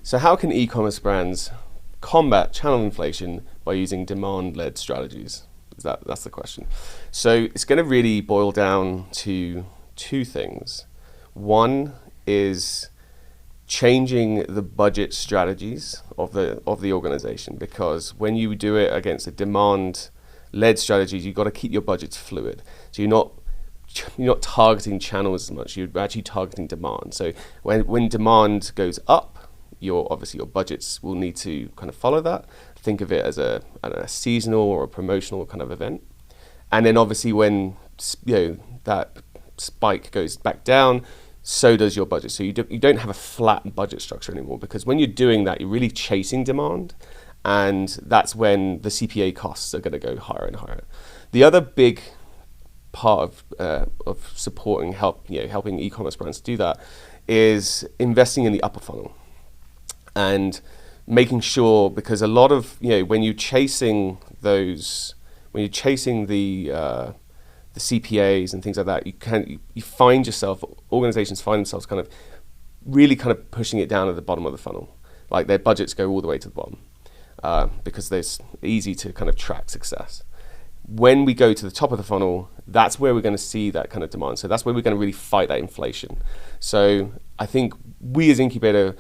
So how can e-commerce brands combat channel inflation by using demand-led strategies? That's the question. So it's going to really boil down to two things. One is changing the budget strategies of the organization, because when you do it against a demand-led strategies, you've got to keep your budgets fluid. So you're not targeting channels as much. You're actually targeting demand. So when demand goes up, obviously your budgets will need to kind of follow that. Think of it as a seasonal or a promotional kind of event. And then obviously when that spike goes back down, so does your budget. So you don't have a flat budget structure anymore, because when you're doing that, you're really chasing demand, and that's when the CPA costs are going to go higher and higher. The other big part of supporting helping e-commerce brands do that is investing in the upper funnel and making sure, because a lot of when you're chasing the CPAs and things like that, you find yourself, organizations find themselves kind of really kind of pushing it down at the bottom of the funnel, like their budgets go all the way to the bottom, because it's easy to kind of track success. When we go to the top of the funnel, that's where we're going to see that kind of demand. So that's where we're going to really fight that inflation. So I think we as Incubator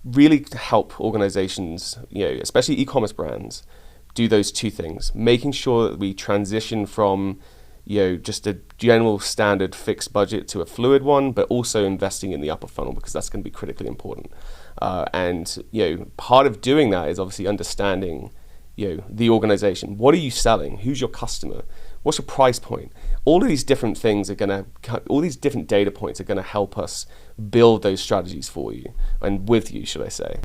really help organizations, especially e-commerce brands, do those two things, making sure that we transition from just a general standard fixed budget to a fluid one, but also investing in the upper funnel, because that's going to be critically important. And part of doing that is obviously understanding the organization. What are you selling? Who's your customer? What's your price point? All of these different things all these different data points are going to help us build those strategies for you and with you, should I say.